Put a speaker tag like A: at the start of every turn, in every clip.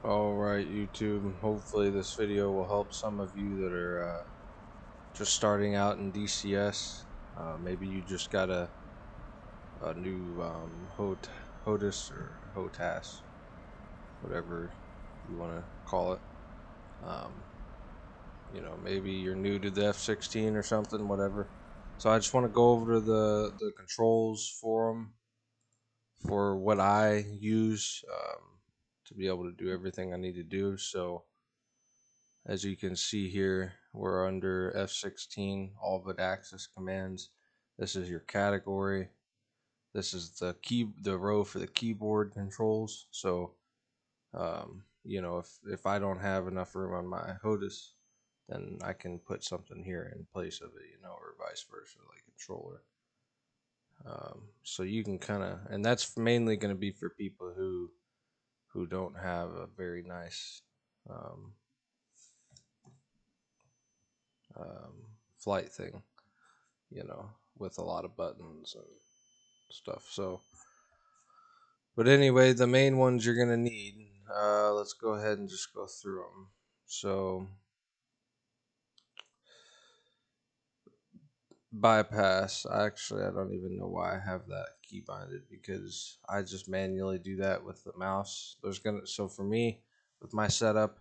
A: Alright, YouTube, hopefully this video will help some of you that are just starting out in DCS. Maybe you just got a new HOTAS or HOTAS, whatever you want to call it. Um, maybe you're new to the F16 or something, whatever. So I just want to go over the controls for them, for what I use to be able to do everything I need to do. So as you can see here, we're under F16, all but access commands. This is your category. This is the row for the keyboard controls. So, if I don't have enough room on my HOTAS, then I can put something here in place of it, or vice versa, like controller. So you can kind of, and that's mainly going to be for people who don't have a very nice flight thing, with a lot of buttons and stuff. So, but anyway, the main ones you're gonna need. Let's go ahead and just go through them. So, bypass. Actually, I don't even know why I have that key binded, because I just manually do that with the mouse. So for me, with my setup,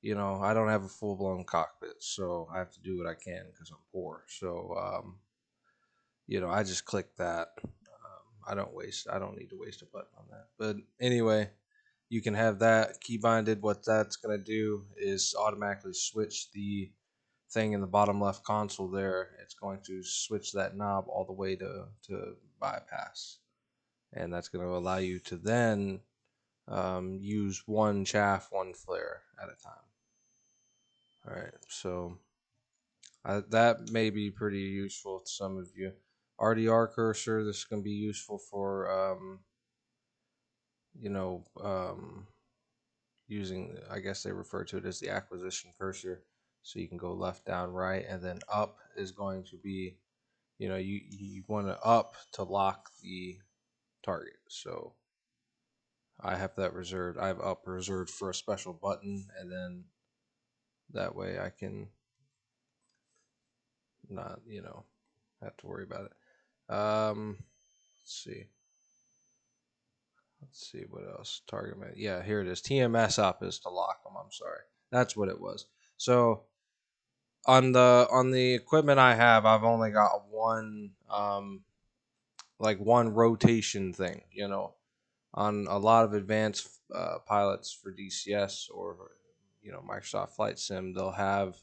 A: I don't have a full blown cockpit, so I have to do what I can because I'm poor. So, I just click that. I don't need to waste a button on that. But anyway, you can have that key binded. What that's going to do is automatically switch the thing in the bottom left console there. It's going to switch that knob all the way to bypass. And that's going to allow you to then use one chaff, one flare at a time. All right, so that may be pretty useful to some of you. RDR cursor, this is going to be useful for, using, I guess they refer to it as the acquisition cursor. So you can go left, down, right, and then up is going to be, you want to up to lock the target. So I have that reserved. I have up reserved for a special button, and then that way I can not, have to worry about it. Let's see. Let's see what else. Target man. Yeah, here it is. TMS up is to lock them. I'm sorry. That's what it was. So on the equipment I have, I've only got one one rotation thing. On a lot of advanced pilots for DCS or Microsoft Flight Sim, they'll have,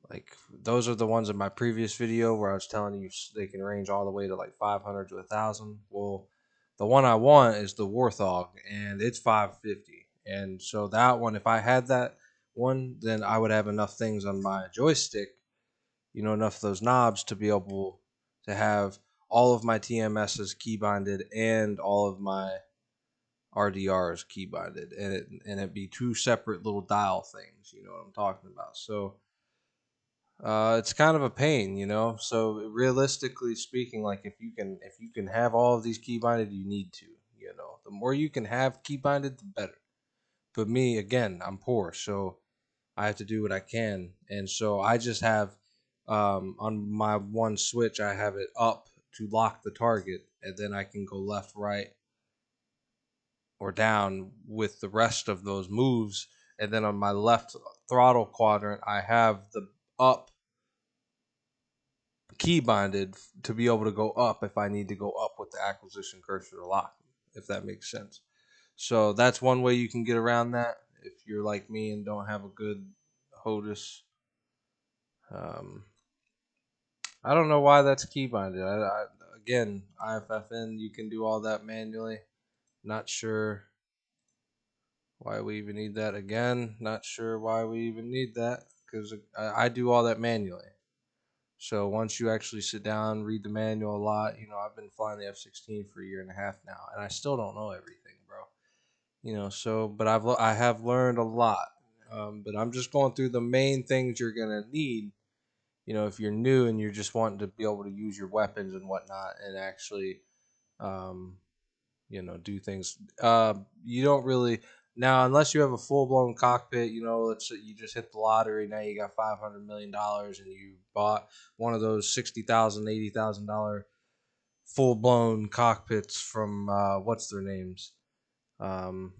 A: like, those are the ones in my previous video where I was telling you they can range all the way to like 500 to 1,000. Well, the one I want is the Warthog, and it's 550. And so that one, if I had that one, then I would have enough things on my joystick, enough of those knobs to be able to have all of my TMSs key binded and all of my RDRs key binded, and it'd be two separate little dial things. You know what I'm talking about? So it's kind of a pain, So realistically speaking, like, if you can have all of these key binded, you need to. The more you can have key binded, the better. But me, again, I'm poor, so I have to do what I can, and so I just have, on my one switch, I have it up to lock the target, and then I can go left, right, or down with the rest of those moves. And then on my left throttle quadrant, I have the up key binded to be able to go up if I need to go up with the acquisition cursor to lock, if that makes sense. So that's one way you can get around that if you're like me and don't have a good HOTAS. I don't know why that's key binded. Again, IFFN, you can do all that manually. Not sure why we even need that. Again, not sure why we even need that, because I do all that manually. So once you actually sit down, read the manual a lot, I've been flying the F16 for a year and a half now, and I still don't know everything, bro. So, but I have learned a lot. But I'm just going through the main things you're gonna need. If you're new and you're just wanting to be able to use your weapons and whatnot, and actually, do things. You don't really. Now, unless you have a full blown cockpit, let's say you just hit the lottery. Now you got $500 million, and you bought one of those $60,000, $80,000 full blown cockpits from what's their names, um,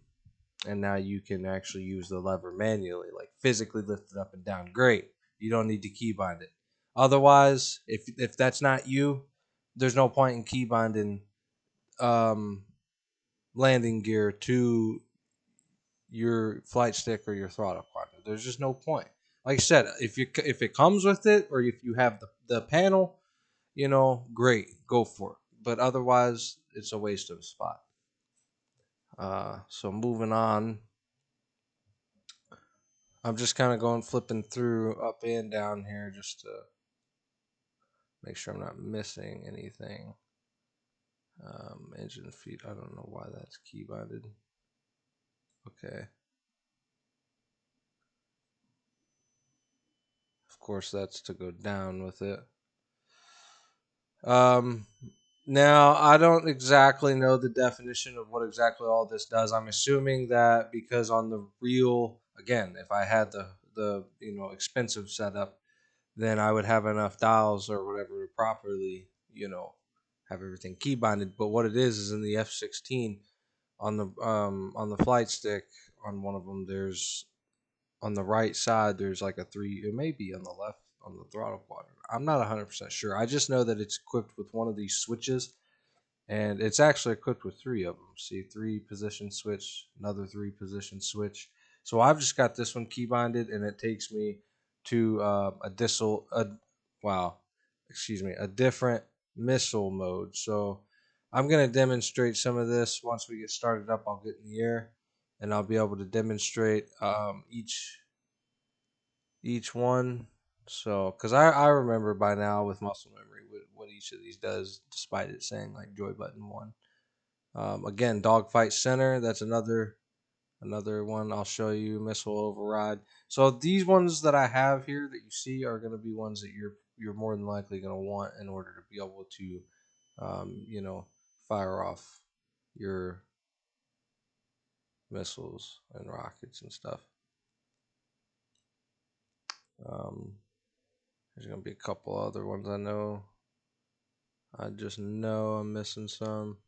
A: and now you can actually use the lever manually, like physically lift it up and down. Great, you don't need to keybind it. Otherwise, if that's not you, there's no point in keybinding um, landing gear to your flight stick or your throttle quadrant. There's just no point. Like I said, if it comes with it, or if you have the panel, great, go for it. But otherwise, it's a waste of a spot. So moving on, I'm just kind of going flipping through up and down here just to make sure I'm not missing anything. Engine feed, I don't know why that's keybinded. Okay. Of course, that's to go down with it. Um, Now, I don't exactly know the definition of what exactly all this does. I'm assuming that because on the real, again, if I had the expensive setup, then I would have enough dials or whatever to properly, have everything key binded. But what it is in the F16 on the flight stick on one of them, there's on the right side there's like a 3. It may be on the left on the throttle quadrant. I'm not 100% sure. I just know that it's equipped with one of these switches, and it's actually equipped with 3 of them. See, 3 position switch, another 3 position switch. So I've just got this one key binded, and it takes me to a different missile mode. So I'm gonna demonstrate some of this once we get started up. I'll get in the air, and I'll be able to demonstrate each one. So, because I remember by now with muscle memory what each of these does, despite it saying like joy button 1. Again, dogfight center. That's another one I'll show you. Missile override. So these ones that I have here that you see are going to be ones that you're more than likely going to want in order to be able to, fire off your missiles and rockets and stuff. Um, there's going to be a couple other ones I know. I just know I'm missing some.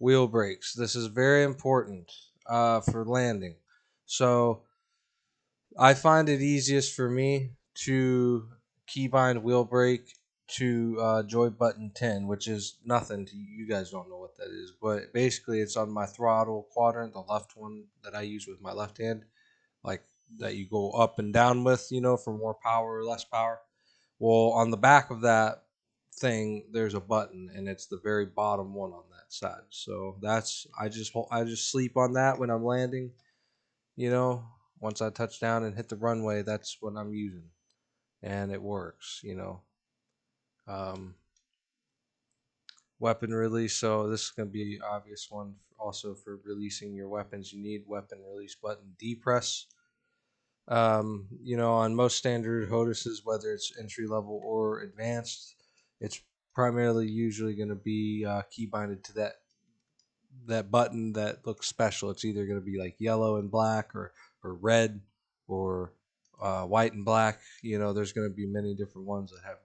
A: Wheel brakes. This is very important for landing. So I find it easiest for me to keybind wheel brake to joy button 10, which is nothing to you. You guys don't know what that is, but basically it's on my throttle quadrant, the left one that I use with my left hand, like that you go up and down with, for more power or less power. Well, on the back of that thing, there's a button, and it's the very bottom one on that side. So that's I just sleep on that when I'm landing. You know, Once I touch down and hit the runway, that's what I'm using, and it works. Um, Weapon release. So this is going to be an obvious one. Also for releasing your weapons, you need weapon release button depress. On most standard HOTASes, whether it's entry level or advanced, it's primarily usually going to be key binded to that button that looks special. It's either going to be like yellow and black, or red, or white and black. There's going to be many different ones that have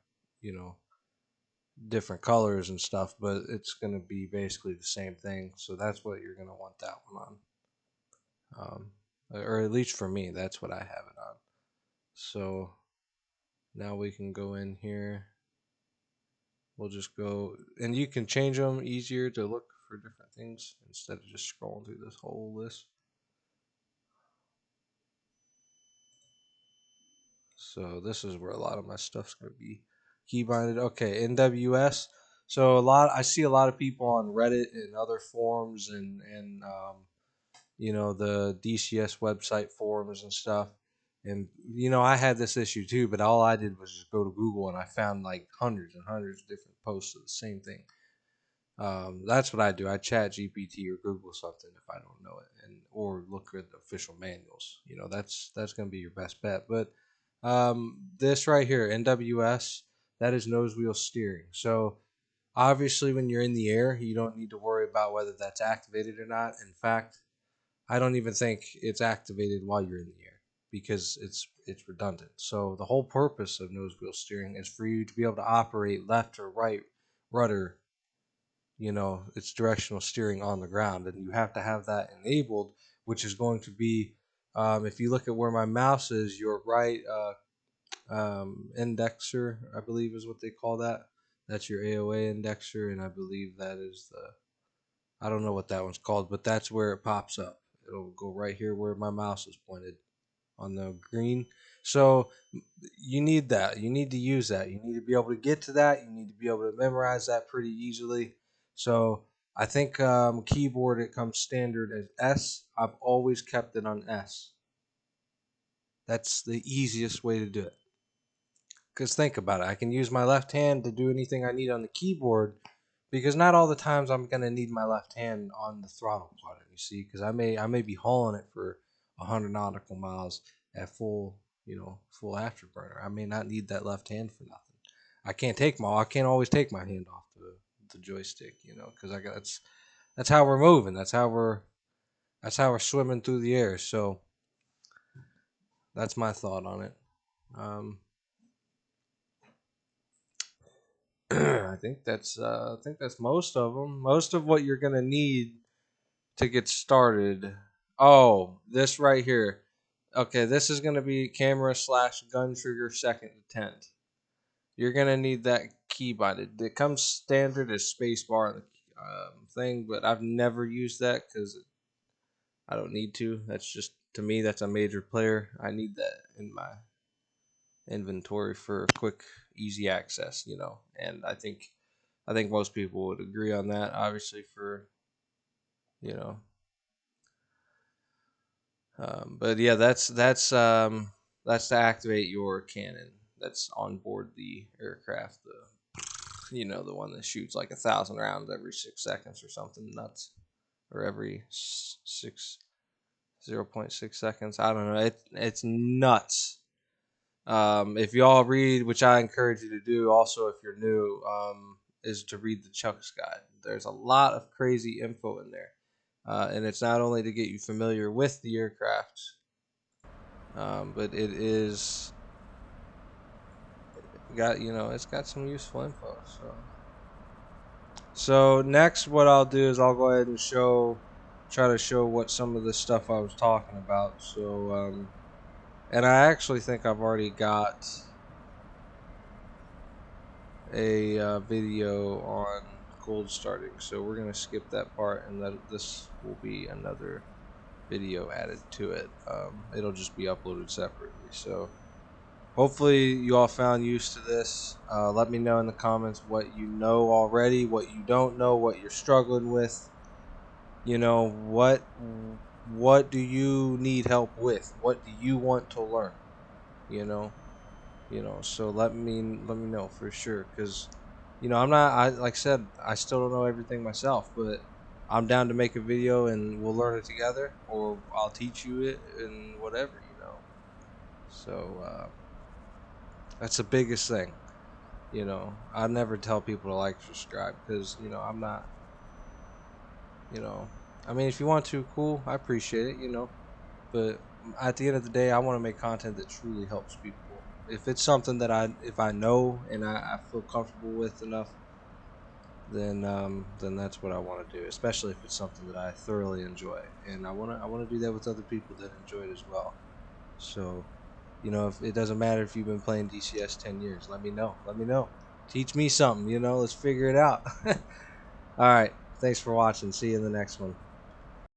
A: different colors and stuff, but it's going to be basically the same thing. So that's what you're going to want that one on. Or at least for me, that's what I have it on. So now we can go in here. We'll just go, and you can change them easier to look for different things instead of just scrolling through this whole list. So this is where a lot of my stuff's going to be keybinded. Okay, NWS. So I see a lot of people on Reddit and other forums and the DCS website forums and stuff. And I had this issue too, but all I did was just go to Google and I found like hundreds and hundreds of different posts of the same thing. That's what I do. I chat GPT or Google something if I don't know it, or look at the official manuals. That's going to be your best bet. But this right here, NWS, that is nose wheel steering. So obviously, when you're in the air, you don't need to worry about whether that's activated or not. In fact, I don't even think it's activated while you're in the air because it's redundant. So the whole purpose of nose wheel steering is for you to be able to operate left or right rudder. It's directional steering on the ground, and you have to have that enabled, which is going to be, if you look at where my mouse is, your right indexer, I believe is what they call that. That's your AOA indexer, and I believe that is I don't know what that one's called, but that's where it pops up. It'll go right here where my mouse is pointed on the green. So you need that. You need to use that. You need to be able to get to that. You need to be able to memorize that pretty easily. So I think keyboard, it comes standard as S. I've always kept it on S. That's the easiest way to do it. Because think about it. I can use my left hand to do anything I need on the keyboard, because not all the times I'm gonna need my left hand on the throttle button. You see, because I may be hauling it for 100 nautical miles at full full afterburner. I may not need that left hand for nothing. I can't always take my hand off the joystick, because that's how we're moving. That's how we're swimming through the air. So that's my thought on it. I think that's most of them. Most of what you're gonna need to get started. Oh, this right here. Okay, this is gonna be camera / gun trigger second intent. You're gonna need that keybind. It comes standard as spacebar in the thing, but I've never used that because I don't need to. That's just, to me, that's a major player. I need that in my inventory for quick, easy access. And I think most people would agree on that. Obviously, for you know, but yeah, that's to activate your cannon that's on board the aircraft. The one that shoots like 1,000 rounds every 6 seconds or something nuts, or every 0.6 seconds. I don't know. It's nuts. If y'all read, which I encourage you to do, also if you're new, is to read the Chuck's Guide. There's a lot of crazy info in there, and it's not only to get you familiar with the aircraft, but it's got some useful info. So next, what I'll do is I'll go ahead and try to show what some of the stuff I was talking about. So, and I actually think I've already got a video on cold starting, so we're gonna skip that part, and this will be another video added to it. It'll just be uploaded separately. So hopefully you all found use to this. Let me know in the comments what you know already, what you don't know, what you're struggling with. What do you need help with? What do you want to learn? So let me know for sure, because like I said, I still don't know everything myself, but I'm down to make a video and we'll learn it together, or I'll teach you it and whatever. So that's the biggest thing. I never tell people to like, subscribe, because I'm not, I mean, if you want to, cool, I appreciate it, but at the end of the day, I want to make content that truly helps people. If it's something that if I know and I feel comfortable with enough, then that's what I want to do. Especially if it's something that I thoroughly enjoy, and I want to do that with other people that enjoy it as well. So, if it doesn't matter if you've been playing DCS 10 years, let me know. Teach me something. Let's figure it out. All right. Thanks for watching. See you in the next one.